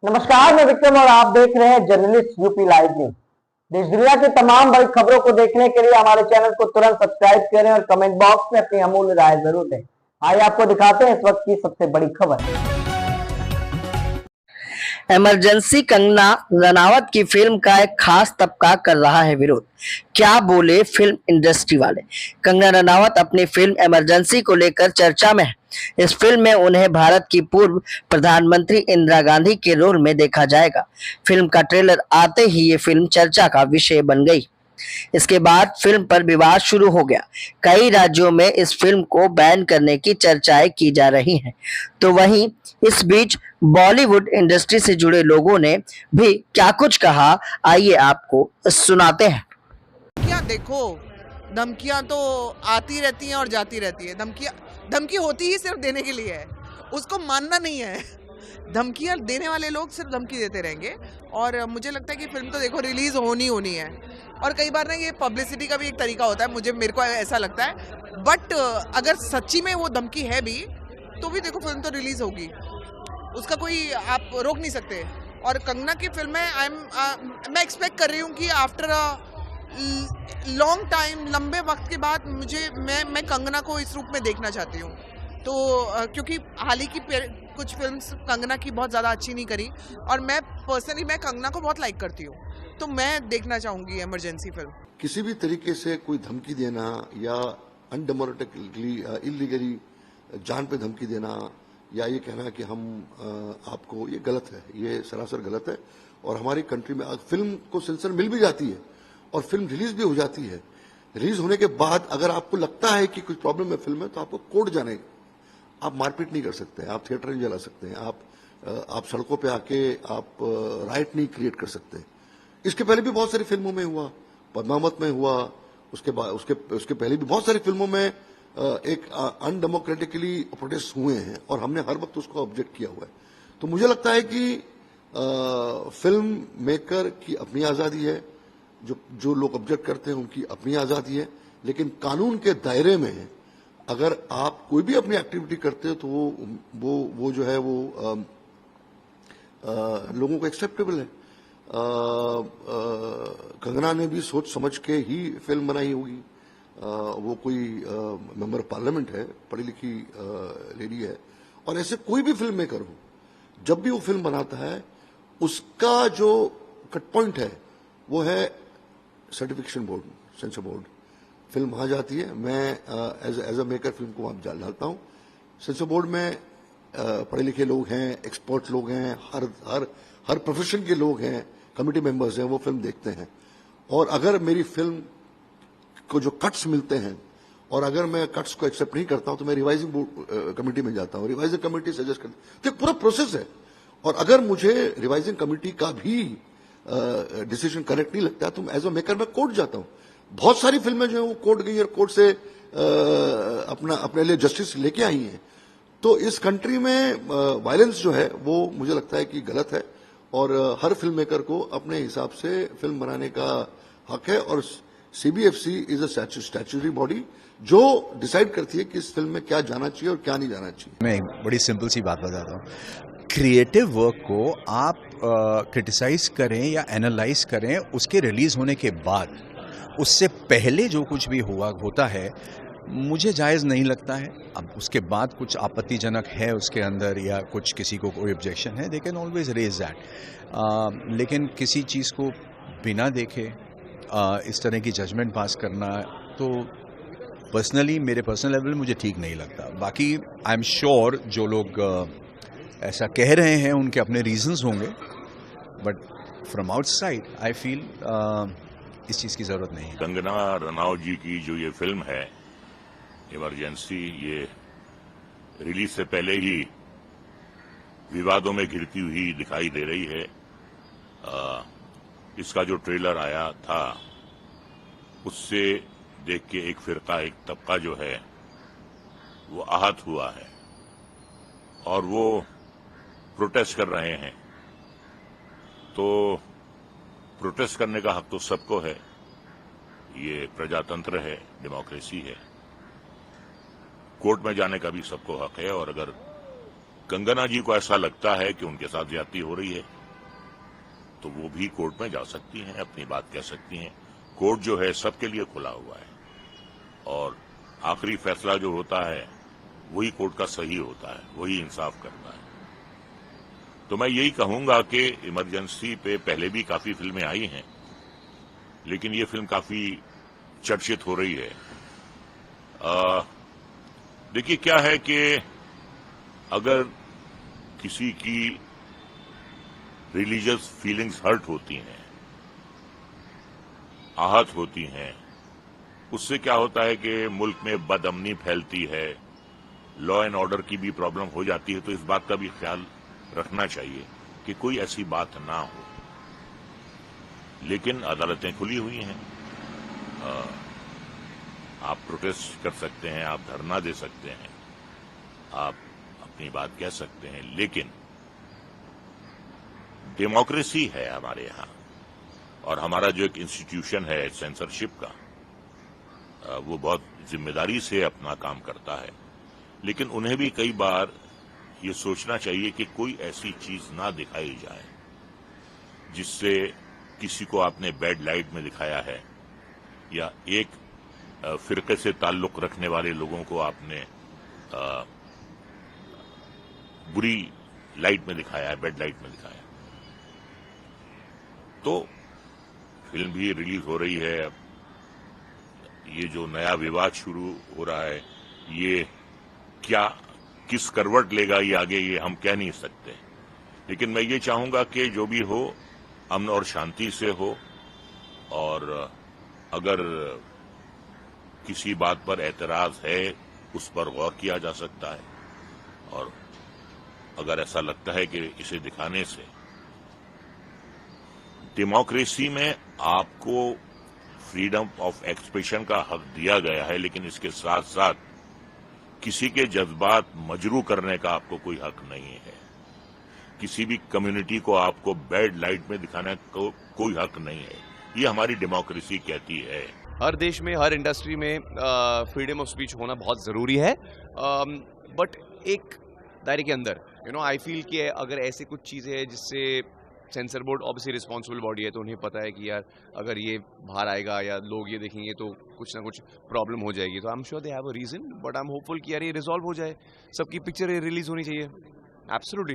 नमस्कार, मैं विक्रम और आप देख रहे हैं जर्नलिस्ट यूपी लाइव न्यूज। देश दुनिया की तमाम बड़ी खबरों को देखने के लिए हमारे चैनल को तुरंत सब्सक्राइब करें और कमेंट बॉक्स में अपनी अमूल्य राय जरूर दें। आइए आपको दिखाते हैं इस वक्त की सबसे बड़ी खबर। इमरजेंसी कंगना रनावत की फिल्म का एक खास तबका कर रहा है विरोध। क्या बोले फिल्म इंडस्ट्री वाले। कंगना रनावत अपनी फिल्म इमरजेंसी को लेकर चर्चा में है। इस फिल्म में उन्हें भारत की पूर्व प्रधानमंत्री इंदिरा गांधी के रोल में देखा जाएगा। फिल्म का ट्रेलर आते ही ये फिल्म चर्चा का विषय बन गई। इसके बाद फिल्म पर विवाद शुरू हो गया। कई राज्यों में इस फिल्म को बैन करने की चर्चाएं की जा रही हैं। तो वहीं इस बीच बॉलीवुड इंडस्ट्री से जुड़े लोगों ने भी क्या कुछ कहा, आइए आपको सुनाते हैं। क्या देखो, धमकियां तो आती रहती हैं और जाती रहती है। धमकी होती ही सिर्फ देने के लिए है, उसको मानना नहीं है। धमकियां देने वाले लोग सिर्फ धमकी देते रहेंगे। और मुझे लगता है कि फिल्म तो देखो रिलीज होनी है। और कई बार ना ये पब्लिसिटी का भी एक तरीका होता है, मेरे को ऐसा लगता है। बट अगर सच्ची में वो धमकी है भी तो भी देखो फिल्म तो रिलीज होगी, उसका कोई आप रोक नहीं सकते। और कंगना की फिल्म में मैं एक्सपेक्ट कर रही हूँ कि आफ्टर लॉन्ग टाइम, लंबे वक्त के बाद मैं कंगना को इस रूप में देखना चाहती हूँ। तो क्योंकि हाल ही की कुछ फिल्म्स कंगना की बहुत ज़्यादा अच्छी नहीं करी, और मैं पर्सनली कंगना को बहुत लाइक करती हूँ, तो मैं देखना चाहूँगी इमरजेंसी फिल्म। किसी भी तरीके से कोई धमकी देना या अनडेमोक्रेटिकली इलीगली जान पे धमकी देना या ये कहना कि हम आपको, ये गलत है, ये सरासर गलत है। और हमारी कंट्री में फिल्म को सेंसर मिल भी जाती है और फिल्म रिलीज भी हो जाती है। रिलीज होने के बाद अगर आपको लगता है कि कुछ प्रॉब्लम है फिल्म में, तो आपको कोर्ट जाने, आप मारपीट नहीं कर सकते हैं, आप थिएटर नहीं जला सकते हैं, आप सड़कों पे आके आप राइट नहीं क्रिएट कर सकते। इसके पहले भी बहुत सारी फिल्मों में हुआ, पद्मावत में हुआ, उसके पहले भी बहुत सारी फिल्मों में एक अनडेमोक्रेटिकली प्रोटेस्ट हुए हैं और हमने हर वक्त उसको ऑब्जेक्ट किया हुआ है। तो मुझे लगता है कि फिल्म मेकर की अपनी आजादी है, जो लोग ऑब्जेक्ट करते हैं उनकी अपनी आजादी है, लेकिन कानून के दायरे में अगर आप कोई भी अपनी एक्टिविटी करते हो तो वो जो है वो लोगों को एक्सेप्टेबल है। कंगना ने भी सोच समझ के ही फिल्म बनाई होगी। वो कोई मेंबर ऑफ पार्लियामेंट है, पढ़ी लिखी लेडी है, और ऐसे कोई भी फिल्म मेकर हो, जब भी वो फिल्म बनाता है उसका जो कट पॉइंट है वो है certification board, sensor board. Film वहां जाती है, मैं एज अ मेकर फिल्म को वहां डालता हूं। सेंसर बोर्ड में पढ़े लिखे लोग हैं, एक्सपर्ट लोग हैं, हर प्रोफेशन के लोग हैं, कमिटी मेंबर्स हैं, वो फिल्म देखते हैं। और अगर मेरी फिल्म को जो कट्स मिलते हैं और अगर मैं कट्स को एक्सेप्ट नहीं करता हूं तो मैं रिवाइजिंग कमेटी में जाता हूं, रिवाइजिंग कमेटी सजेस्ट करती है, तो एक पूरा प्रोसेस है। और अगर मुझे रिवाइजिंग कमेटी का भी डिसीजन करेक्ट नहीं लगता तो एज अ मेकर मैं कोर्ट जाता हूं। बहुत सारी फिल्में जो है वो कोर्ट गई और कोर्ट से अपने लिए जस्टिस लेके आई हैं। तो इस कंट्री में वायलेंस जो है वो मुझे लगता है कि गलत है, और हर फिल्म मेकर को अपने हिसाब से फिल्म बनाने का हक है। और CBFC is a statutory body जो डिसाइड करती है कि इस फिल्म में क्या जाना चाहिए और क्या नहीं जाना चाहिए। मैं एक बड़ी सिंपल सी बात बताता हूँ। क्रिएटिव वर्क को आप क्रिटिसाइज करें या एनालाइज करें उसके रिलीज होने के बाद, उससे पहले जो कुछ भी होता है मुझे जायज़ नहीं लगता है। अब उसके बाद कुछ आपत्तिजनक है उसके अंदर या कुछ किसी को कोई ऑब्जेक्शन है, they can always raise that. लेकिन किसी चीज़ को बिना देखे इस तरह की जजमेंट पास करना तो पर्सनली, मेरे पर्सनल लेवल मुझे ठीक नहीं लगता। बाकी आई एम श्योर जो लोग ऐसा कह रहे हैं उनके अपने रीजंस होंगे, but from outside I feel इस चीज़ की ज़रूरत नहीं है। कंगना रनावत जी की जो ये फिल्म है इमरजेंसी, ये रिलीज से पहले ही विवादों में घिरती हुई दिखाई दे रही है। इसका जो ट्रेलर आया था उससे देख के एक फिरका, एक तबका जो है वो आहत हुआ है और वो प्रोटेस्ट कर रहे हैं। तो प्रोटेस्ट करने का हक तो सबको है, ये प्रजातंत्र है, डेमोक्रेसी है। कोर्ट में जाने का भी सबको हक है। और अगर कंगना जी को ऐसा लगता है कि उनके साथ ज्यादती हो रही है तो वो भी कोर्ट में जा सकती हैं, अपनी बात कह सकती हैं। कोर्ट जो है सबके लिए खुला हुआ है और आखिरी फैसला जो होता है वही कोर्ट का सही होता है, वही इंसाफ करता है। तो मैं यही कहूंगा कि इमरजेंसी पे पहले भी काफी फिल्में आई हैं, लेकिन ये फिल्म काफी चर्चित हो रही है। देखिए क्या है कि अगर किसी की रिलीजियस फीलिंग्स हर्ट होती हैं, आहत होती हैं, उससे क्या होता है कि मुल्क में बदअमनी फैलती है, लॉ एंड ऑर्डर की भी प्रॉब्लम हो जाती है। तो इस बात का भी ख्याल रखना चाहिए कि कोई ऐसी बात ना हो। लेकिन अदालतें खुली हुई हैं, आप प्रोटेस्ट कर सकते हैं, आप धरना दे सकते हैं, आप अपनी बात कह सकते हैं, लेकिन डेमोक्रेसी है हमारे यहाँ और हमारा जो एक इंस्टीट्यूशन है सेंसरशिप का, वो बहुत जिम्मेदारी से अपना काम करता है। लेकिन उन्हें भी कई बार ये सोचना चाहिए कि कोई ऐसी चीज ना दिखाई जाए जिससे किसी को आपने बैड लाइट में दिखाया है या एक फिरके से ताल्लुक रखने वाले लोगों को आपने बुरी लाइट में दिखाया है, बैड लाइट में दिखाया है। तो फिल्म भी रिलीज हो रही है। ये जो नया विवाद शुरू हो रहा है, ये क्या किस करवट लेगा ये आगे, ये हम कह नहीं सकते। लेकिन मैं ये चाहूंगा कि जो भी हो अमन और शांति से हो, और अगर किसी बात पर एतराज है उस पर गौर किया जा सकता है, और अगर ऐसा लगता है कि इसे दिखाने से डेमोक्रेसी में आपको फ्रीडम ऑफ एक्सप्रेशन का हक दिया गया है, लेकिन इसके साथ साथ किसी के जज्बात मजरू करने का आपको कोई हक नहीं है। किसी भी कम्युनिटी को आपको बैड लाइट में दिखाने को कोई हक नहीं है। ये हमारी डेमोक्रेसी कहती है। हर देश में, हर इंडस्ट्री में फ्रीडम ऑफ स्पीच होना बहुत ज़रूरी है, बट एक दायरे के अंदर। आई फील कि अगर ऐसे कुछ चीज़ें हैं जिससे sensor board obviously responsible body है, तो उन्हें पता है कि यार अगर ये बाहर आएगा या लोग ये देखेंगे तो कुछ ना कुछ प्रॉब्लम हो जाएगी। तो I am sure they have a reason, but I am hopeful कि यार ये रिजॉल्व हो जाए, सबकी पिक्चर रिलीज होनी चाहिए। एब्सोल्युटली।